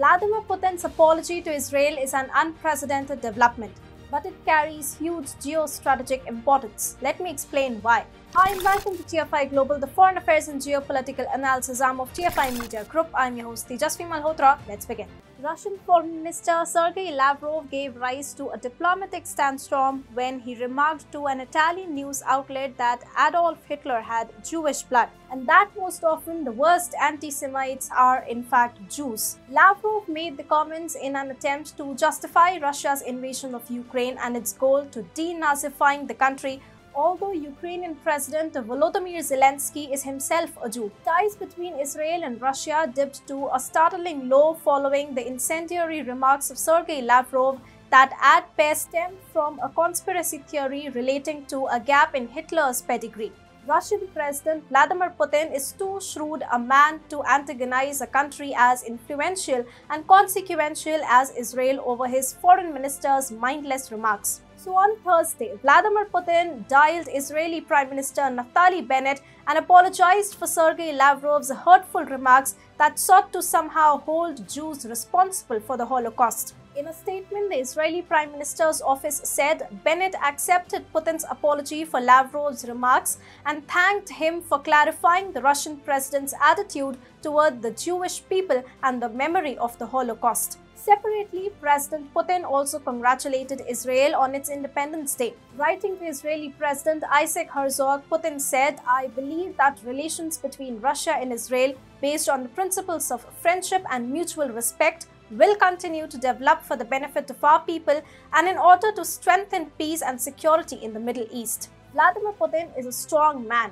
Vladimir Putin's apology to Israel is an unprecedented development, but it carries huge geostrategic importance. Let me explain why. Hi and welcome to TFI Global, the foreign affairs and geopolitical analysis arm of TFI Media Group. I'm your host Tejasvi Malhotra. Let's begin. Russian Foreign Minister Sergei Lavrov gave rise to a diplomatic sandstorm when he remarked to an Italian news outlet that Adolf Hitler had Jewish blood, and that most often the worst anti-Semites are in fact Jews. Lavrov made the comments in an attempt to justify Russia's invasion of Ukraine and its goal to denazifying the country, although Ukrainian President Volodymyr Zelensky is himself a Jew. Ties between Israel and Russia dipped to a startling low following the incendiary remarks of Sergei Lavrov that at best stemmed from a conspiracy theory relating to a gap in Hitler's pedigree. Russian President Vladimir Putin is too shrewd a man to antagonize a country as influential and consequential as Israel over his foreign minister's mindless remarks. So on Thursday, Vladimir Putin dialed Israeli Prime Minister Naftali Bennett and apologized for Sergei Lavrov's hurtful remarks that sought to somehow hold Jews responsible for the Holocaust. In a statement, the Israeli Prime Minister's office said Bennett accepted Putin's apology for Lavrov's remarks and thanked him for clarifying the Russian president's attitude toward the Jewish people and the memory of the Holocaust. Separately, President Putin also congratulated Israel on its Independence Day. Writing to Israeli President Isaac Herzog, Putin said, "I believe that relations between Russia and Israel, based on the principles of friendship and mutual respect, will continue to develop for the benefit of our people and in order to strengthen peace and security in the Middle East." Vladimir Putin is a strong man.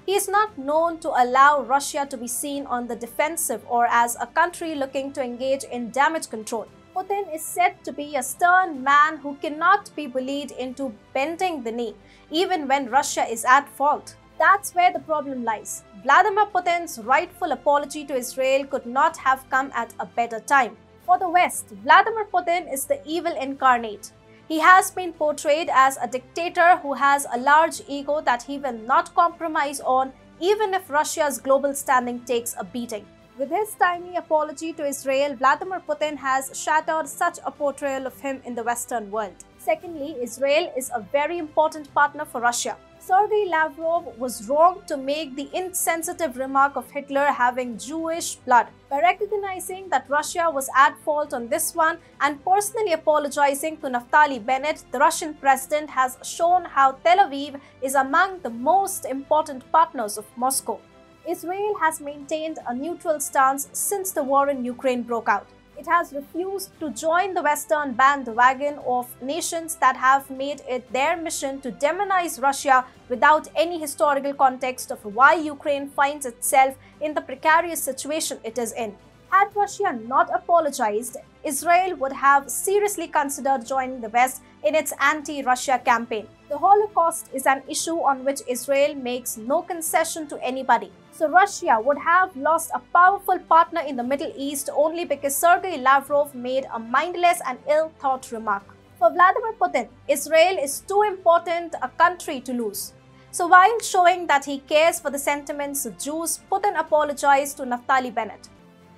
He is not known to allow Russia to be seen on the defensive or as a country looking to engage in damage control. Putin is said to be a stern man who cannot be bullied into bending the knee, even when Russia is at fault. That's where the problem lies. Vladimir Putin's rightful apology to Israel could not have come at a better time. For the West, Vladimir Putin is the evil incarnate. He has been portrayed as a dictator who has a large ego that he will not compromise on, even if Russia's global standing takes a beating. With his timely apology to Israel, Vladimir Putin has shattered such a portrayal of him in the Western world. Secondly, Israel is a very important partner for Russia. Sergei Lavrov was wrong to make the insensitive remark of Hitler having Jewish blood. By recognizing that Russia was at fault on this one and personally apologizing to Naftali Bennett, the Russian president has shown how Tel Aviv is among the most important partners of Moscow. Israel has maintained a neutral stance since the war in Ukraine broke out. It has refused to join the Western bandwagon of nations that have made it their mission to demonize Russia without any historical context of why Ukraine finds itself in the precarious situation it is in. Had Russia not apologized, Israel would have seriously considered joining the West in its anti-Russia campaign. The Holocaust is an issue on which Israel makes no concession to anybody. So Russia would have lost a powerful partner in the Middle East only because Sergei Lavrov made a mindless and ill-thought remark. For Vladimir Putin, Israel is too important a country to lose. So while showing that he cares for the sentiments of Jews, Putin apologized to Naftali Bennett.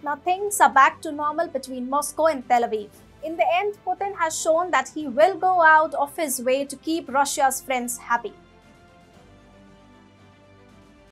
Now things are back to normal between Moscow and Tel Aviv. In the end, Putin has shown that he will go out of his way to keep Russia's friends happy.